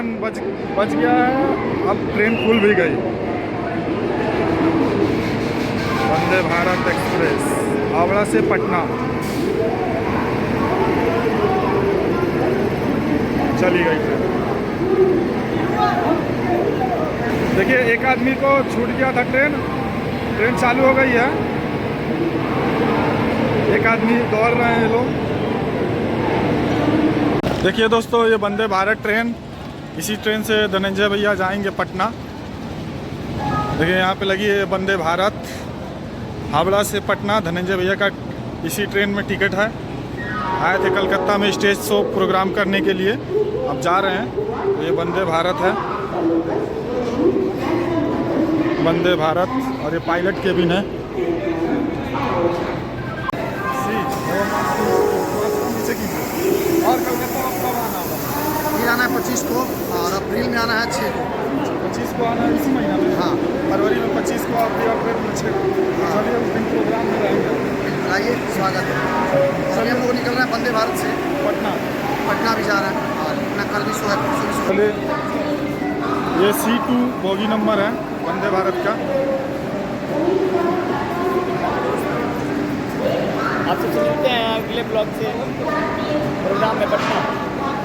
11 बज गया है। अब ट्रेन खुल भी गई। वंदे भारत एक्सप्रेस हावड़ा से पटना चली गई ट्रेन। देखिए एक आदमी को छूट गया था ट्रेन चालू हो गई है। एक आदमी दौड़ रहे हैं ये लोग। देखिए दोस्तों ये वंदे भारत ट्रेन, इसी ट्रेन से धनंजय भैया जाएंगे पटना। देखिए यहाँ पे लगी है वंदे भारत हावड़ा से पटना। धनंजय भैया का इसी ट्रेन में टिकट है। आए थे कलकत्ता में स्टेज शो प्रोग्राम करने के लिए, अब जा रहे हैं। तो ये वंदे भारत है, वंदे भारत, और ये पायलट केबिन है। और कलकत्ता कब आना होगा? फिर आना है 25 को और अप्रैल में आना है 6 को। 25 को आना है इसी महीना में। हाँ, फरवरी में 25 को और फिर अप्रैल में 6 को। चलिए उस दिन प्रोग्राम में रहेंगे। बिल्कुल आइए, स्वागत है। चलिए हम लोग निकल रहे हैं वंदे भारत से पटना भी जा रहा है और अपना कल भी शो है, परसों भी शो है। चलिए ये C2 बोगी नंबर है वंदे भारत का। आपसे मिलते हैं अगले ब्लॉग से प्रोग्राम में पटना।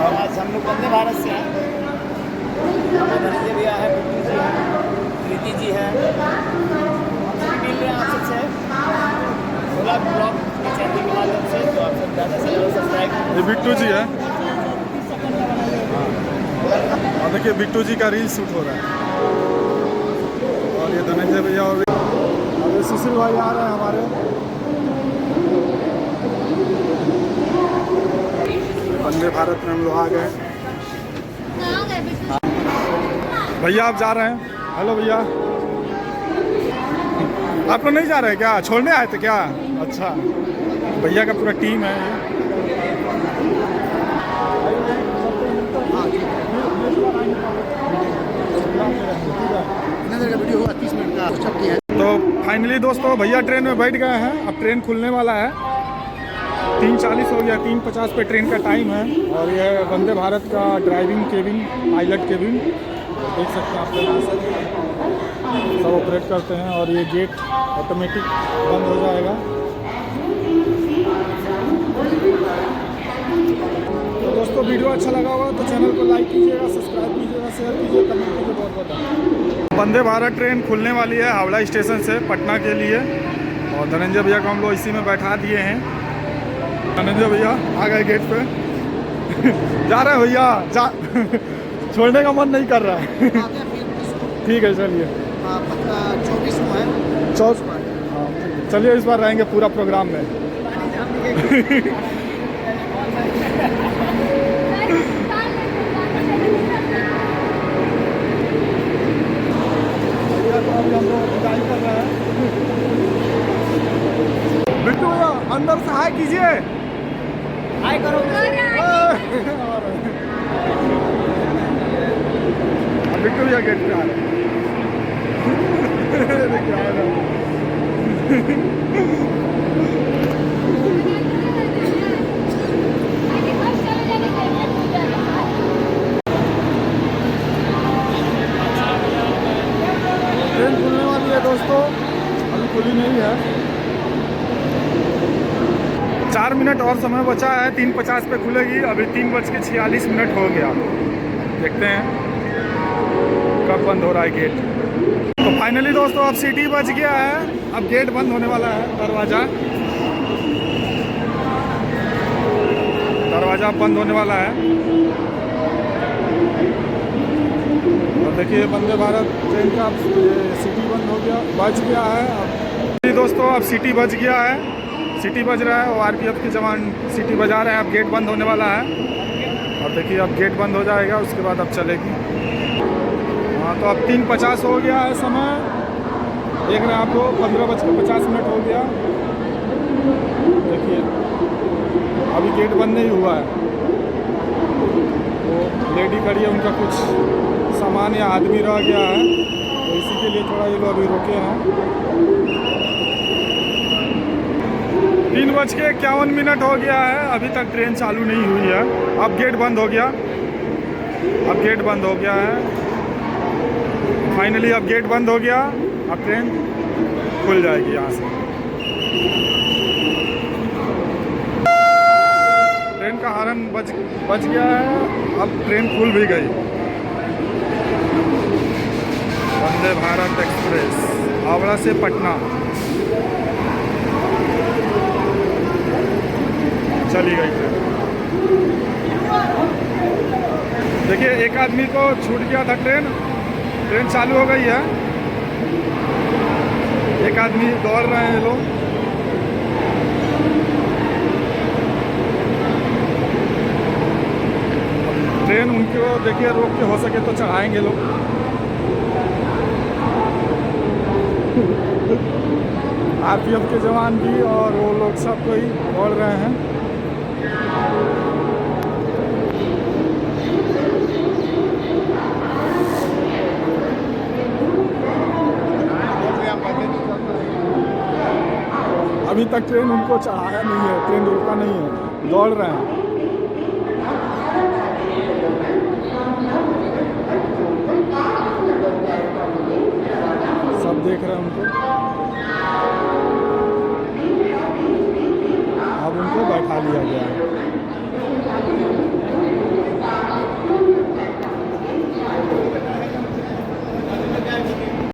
आज हम लोग वंदे भारत से हैं। हमारे धनंजय भैया है, बिट्टू जी है, प्रीति जी है, हम मिल रहे हैं आप सबसे थोड़ा ब्लॉग के चैनल के माध्यम से। तो आप सब ज़्यादा से ज़्यादा सब्सक्राइब। ये बिट्टू जी है और देखिए बिट्टू जी का रील शूट हो रहा है। और ये धनंजय भैया और ये सुशील भाई आ रहे हैं हमारे। वंदे भारत में हम लोग आ गए। भैया आप जा रहे हैं? हेलो भैया, आप लोग नहीं जा रहे हैं क्या? छोड़ने आए थे क्या? अच्छा, भैया का पूरा टीम है ये। कितने देर का वीडियो होगा? 30 मिनट का छुट्टी है। तो फाइनली दोस्तों भैया ट्रेन में बैठ गए हैं। अब ट्रेन खुलने वाला है। 3:40 हो गया, 3:50 पे ट्रेन का टाइम है। और यह वंदे भारत का ड्राइविंग केबिन, पायलट केबिन देख सकते हैं आप लोग, सब ऑपरेट करते हैं। और ये गेट ऑटोमेटिक बंद हो जाएगा। तो दोस्तों वीडियो अच्छा लगा होगा तो चैनल को लाइक कीजिएगा, सब्सक्राइब कीजिएगा, शेयर कीजिए, कमेंट कीजिए। बहुत बहुत धन्यवाद। वंदे भारत ट्रेन खुलने वाली है हावड़ा स्टेशन से पटना के लिए। और धनंजय भैया को हम लोग इसी में बैठा दिए हैं। धनंजय भैया आ गए गेट पे। जा रहे हैं भैया, जा छोड़ने का मन नहीं कर रहा है। ठीक है चलिए। 24 को है। 24 चलिए इस बार रहेंगे पूरा प्रोग्राम में। बिट्टू भैया अंदर से हाय कीजिए। हाय करो। बिट्टू भैया गेट पे आ रहे ट्रेन खुलने वाली है दोस्तों, अभी खुली नहीं है। 4 मिनट और समय बचा है। 3:50 पे खुलेगी। अभी 3:46 हो गया। देखते हैं कब बंद हो रहा है गेट। तो फाइनली दोस्तों अब सीटी बज गया है। अब गेट बंद होने वाला है। दरवाज़ा बंद होने वाला है। और देखिए वंदे भारत ट्रेन का सीटी बंद हो गया, बज गया है। अब दोस्तों अब सीटी बज गया है, सीटी बज रहा है। और RPF के जवान सीटी बजा रहे हैं। अब गेट बंद होने वाला है। और देखिए अब गेट बंद हो जाएगा, उसके बाद अब चलेगी। हाँ तो अब 3:50 हो गया है समय। देख रहे हैं आप लोग 15:50 हो गया। देखिए अभी गेट बंद नहीं हुआ है। वो लेडी खड़ी है, उनका कुछ सामान या आदमी रह गया है, तो इसी के लिए थोड़ा ये लोग अभी रुके हैं। 3:51 हो गया है। अभी तक ट्रेन चालू नहीं हुई है। अब गेट बंद हो गया। अब गेट बंद हो गया है, फाइनली अब गेट बंद हो गया। अब ट्रेन खुल जाएगी यहाँ से। ट्रेन का हॉर्न बज गया है, अब ट्रेन खुल भी गई। वंदे भारत एक्सप्रेस हावड़ा से पटना चली गई ट्रेन। देखिए एक आदमी को छूट गया था ट्रेन चालू हो गई है। एक आदमी दौड़ रहे हैं लोग। ट्रेन उनको देखिए रोक के हो सके तो चढ़ाएंगे लोग। आरपीएफ के जवान भी और वो लोग सब कोई दौड़ रहे हैं। अभी तक ट्रेन उनको चढ़ाया नहीं है, ट्रेन रुका नहीं है, दौड़ रहे हैं। सब देख रहे हैं उनको। अब उनको बैठा लिया गया है।